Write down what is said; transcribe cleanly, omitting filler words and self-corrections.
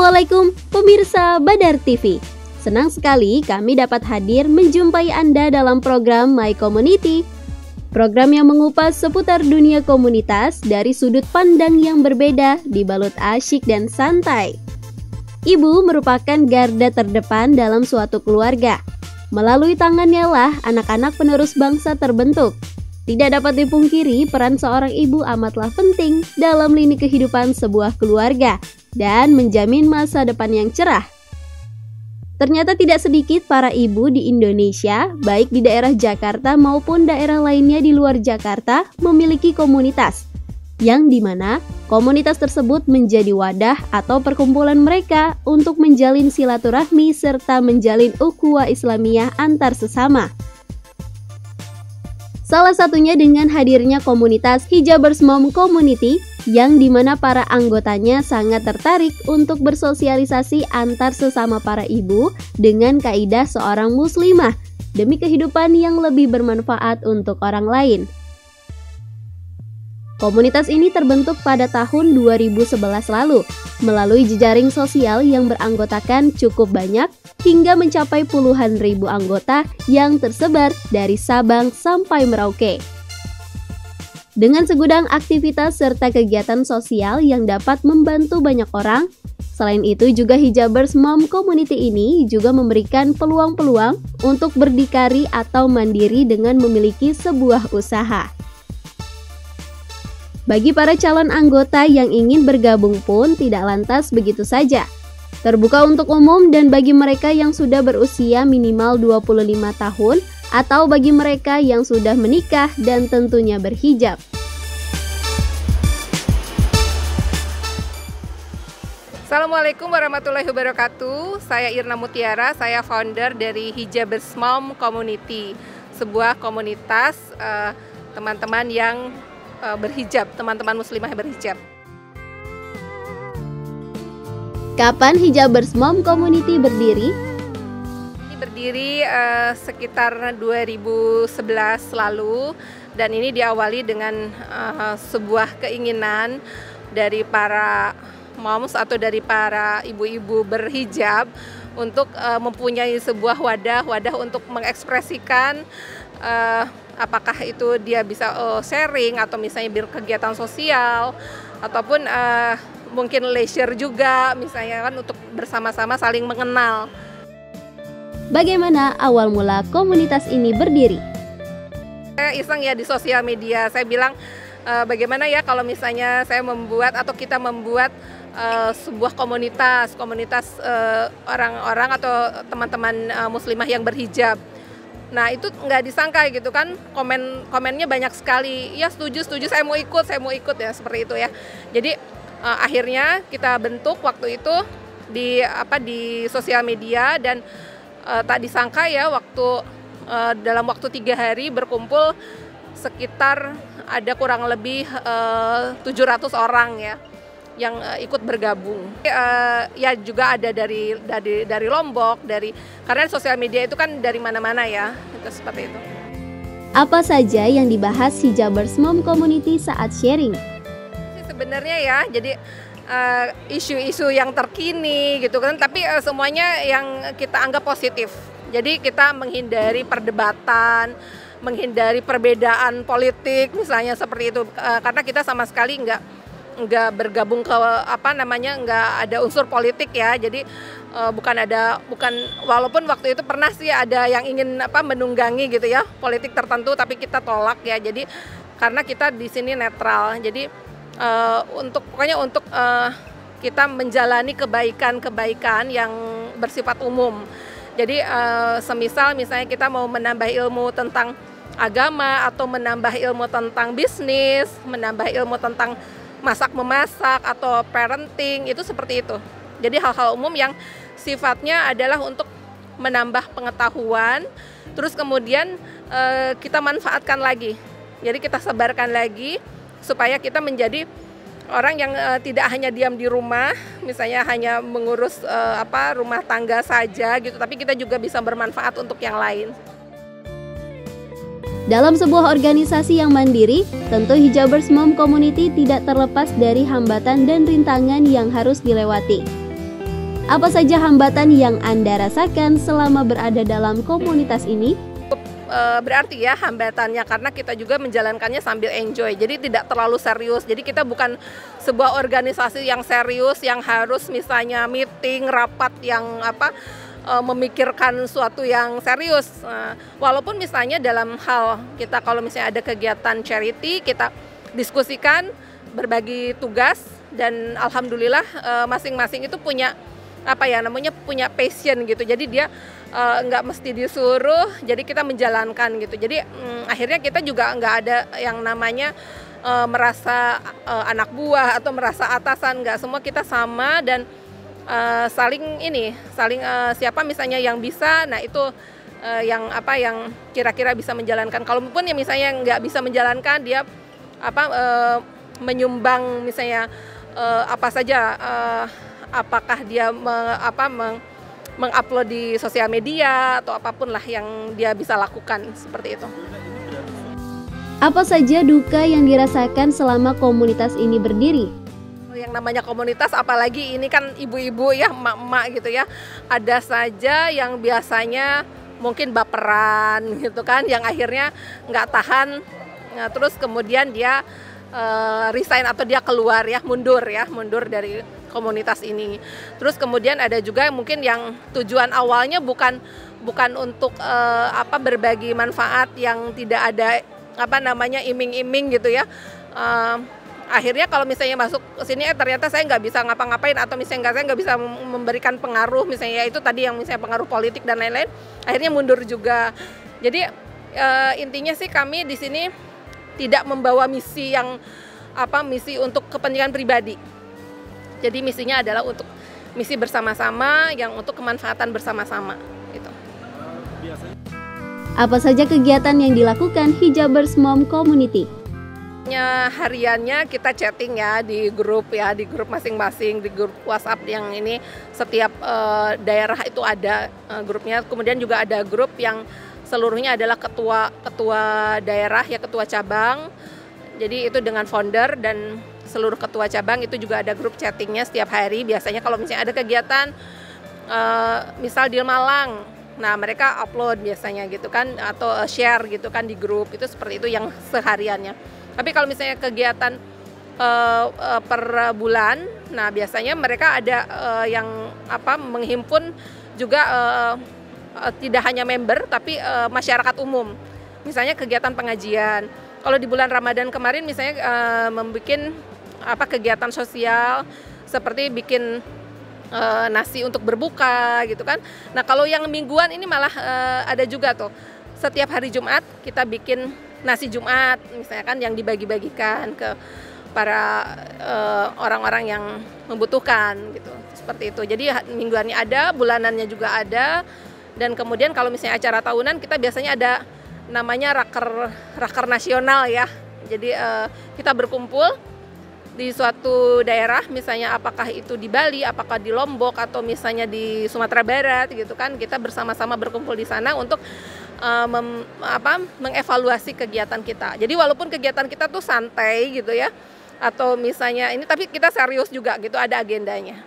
Assalamualaikum pemirsa Badar TV. Senang sekali kami dapat hadir menjumpai Anda dalam program My Community. Program yang mengupas seputar dunia komunitas dari sudut pandang yang berbeda dibalut asyik dan santai. Ibu merupakan garda terdepan dalam suatu keluarga. Melalui tangannya lah anak-anak penerus bangsa terbentuk. Tidak dapat dipungkiri peran seorang ibu amatlah penting dalam lini kehidupan sebuah keluarga dan menjamin masa depan yang cerah. Ternyata tidak sedikit para ibu di Indonesia, baik di daerah Jakarta maupun daerah lainnya di luar Jakarta, memiliki komunitas, yang dimana komunitas tersebut menjadi wadah atau perkumpulan mereka untuk menjalin silaturahmi serta menjalin ukhuwah Islamiyah antar sesama. Salah satunya dengan hadirnya komunitas Hijabers Mom Community, yang dimana para anggotanya sangat tertarik untuk bersosialisasi antar sesama para ibu dengan kaidah seorang muslimah demi kehidupan yang lebih bermanfaat untuk orang lain. Komunitas ini terbentuk pada tahun 2011 lalu melalui jejaring sosial yang beranggotakan cukup banyak hingga mencapai puluhan ribu anggota yang tersebar dari Sabang sampai Merauke. Dengan segudang aktivitas serta kegiatan sosial yang dapat membantu banyak orang, selain itu juga Hijabers Mom Community ini juga memberikan peluang-peluang untuk berdikari atau mandiri dengan memiliki sebuah usaha. Bagi para calon anggota yang ingin bergabung pun tidak lantas begitu saja. Terbuka untuk umum dan bagi mereka yang sudah berusia minimal 25 tahun atau bagi mereka yang sudah menikah dan tentunya berhijab. Assalamualaikum warahmatullahi wabarakatuh. Saya Irna Mutiara, saya founder dari Hijabers Mom Community, sebuah komunitas teman-teman yang berhijab, teman-teman muslimah yang berhijab. Kapan Hijabers Mom Community berdiri? Berdiri sekitar 2011 lalu, dan ini diawali dengan sebuah keinginan dari para moms atau dari para ibu-ibu berhijab untuk mempunyai sebuah wadah untuk mengekspresikan apakah itu dia bisa sharing atau misalnya berkegiatan sosial ataupun mungkin leisure juga misalnya kan, untuk bersama-sama saling mengenal. Bagaimana awal mula komunitas ini berdiri? Saya iseng ya di sosial media, saya bilang bagaimana ya kalau misalnya saya membuat atau kita membuat sebuah komunitas orang-orang atau teman-teman muslimah yang berhijab. Nah itu nggak disangka gitu kan, komennya banyak sekali. Ya setuju, saya mau ikut ya, seperti itu ya. Jadi akhirnya kita bentuk waktu itu di sosial media, dan tak disangka ya dalam waktu 3 hari berkumpul sekitar ada kurang lebih 700 orang ya yang ikut bergabung. Ya juga ada dari Lombok, karena sosial media itu kan dari mana-mana ya, itu seperti itu. Apa saja yang dibahas Hijabers Mom Community saat sharing? Sebenarnya ya, jadi isu-isu yang terkini gitu kan, tapi semuanya yang kita anggap positif. Jadi kita menghindari perdebatan, menghindari perbedaan politik misalnya seperti itu, karena kita sama sekali nggak bergabung ke nggak ada unsur politik ya. Jadi bukan walaupun waktu itu pernah sih ada yang ingin menunggangi gitu ya politik tertentu, tapi kita tolak ya. Jadi karena kita di sini netral, jadi untuk kita menjalani kebaikan yang bersifat umum. Jadi misalnya kita mau menambah ilmu tentang agama atau menambah ilmu tentang bisnis, menambah ilmu tentang masak-memasak atau parenting, itu seperti itu. Jadi hal-hal umum yang sifatnya adalah untuk menambah pengetahuan, terus kemudian kita manfaatkan lagi. Jadi kita sebarkan lagi supaya kita menjadi orang yang tidak hanya diam di rumah, misalnya hanya mengurus rumah tangga saja gitu, tapi kita juga bisa bermanfaat untuk yang lain. Dalam sebuah organisasi yang mandiri, tentu Hijabers Mom Community tidak terlepas dari hambatan dan rintangan yang harus dilewati. Apa saja hambatan yang Anda rasakan selama berada dalam komunitas ini? Berarti ya hambatannya karena kita juga menjalankannya sambil enjoy, jadi tidak terlalu serius. Jadi kita bukan sebuah organisasi yang serius yang harus misalnya meeting, rapat yang memikirkan suatu yang serius. Walaupun misalnya dalam hal kita kalau misalnya ada kegiatan charity, kita diskusikan, berbagi tugas, dan alhamdulillah masing-masing itu punya punya passion gitu. Jadi dia nggak mesti disuruh, jadi kita menjalankan gitu. Jadi akhirnya kita juga nggak ada yang namanya merasa anak buah atau merasa atasan, nggak, semua kita sama dan saling siapa misalnya yang bisa, nah itu yang kira-kira bisa menjalankan. Kalaupun ya misalnya nggak bisa menjalankan, dia menyumbang misalnya apa saja, apakah dia mengupload di sosial media atau apapun lah yang dia bisa lakukan, seperti itu. Apa saja duka yang dirasakan selama komunitas ini berdiri? Yang namanya komunitas, apalagi ini kan ibu-ibu ya, emak-emak gitu ya, ada saja yang biasanya mungkin baperan gitu kan, yang akhirnya nggak tahan, nah, terus kemudian dia resign atau dia keluar ya, mundur dari komunitas ini. Terus kemudian ada juga mungkin yang tujuan awalnya bukan untuk berbagi manfaat yang tidak ada iming-iming gitu ya. Akhirnya kalau misalnya masuk ke sini ternyata saya nggak bisa ngapa-ngapain, atau misalnya saya nggak bisa memberikan pengaruh, misalnya itu tadi yang misalnya pengaruh politik dan lain-lain, akhirnya mundur juga. Jadi intinya sih kami di sini tidak membawa misi yang misi untuk kepentingan pribadi. Jadi misinya adalah untuk misi bersama-sama, yang untuk kemanfaatan bersama-sama gitu. Apa saja kegiatan yang dilakukan Hijabers Mom Community? Hariannya kita chatting ya di grup masing-masing, di grup WhatsApp yang ini setiap daerah itu ada grupnya. Kemudian juga ada grup yang seluruhnya adalah ketua daerah ya, ketua cabang. Jadi itu dengan founder dan seluruh ketua cabang, itu juga ada grup chattingnya setiap hari. Biasanya kalau misalnya ada kegiatan misal di Malang, nah mereka upload biasanya gitu kan, atau share gitu kan di grup, itu seperti itu yang sehariannya. Tapi kalau misalnya kegiatan per bulan, nah biasanya mereka ada yang menghimpun juga tidak hanya member tapi masyarakat umum. Misalnya kegiatan pengajian. Kalau di bulan Ramadan kemarin misalnya membuat kegiatan sosial seperti bikin nasi untuk berbuka gitu kan. Nah kalau yang mingguan ini malah ada juga tuh, setiap hari Jumat kita bikin nasi Jumat misalnya kan, yang dibagi-bagikan ke para orang-orang yang membutuhkan gitu, seperti itu. Jadi mingguannya ada, bulanannya juga ada, dan kemudian kalau misalnya acara tahunan kita biasanya ada namanya raker nasional ya. Jadi kita berkumpul di suatu daerah, misalnya apakah itu di Bali, apakah di Lombok, atau misalnya di Sumatera Barat gitu kan, kita bersama-sama berkumpul di sana untuk mengevaluasi kegiatan kita. Jadi walaupun kegiatan kita tuh santai gitu ya, atau misalnya ini, tapi kita serius juga gitu, ada agendanya.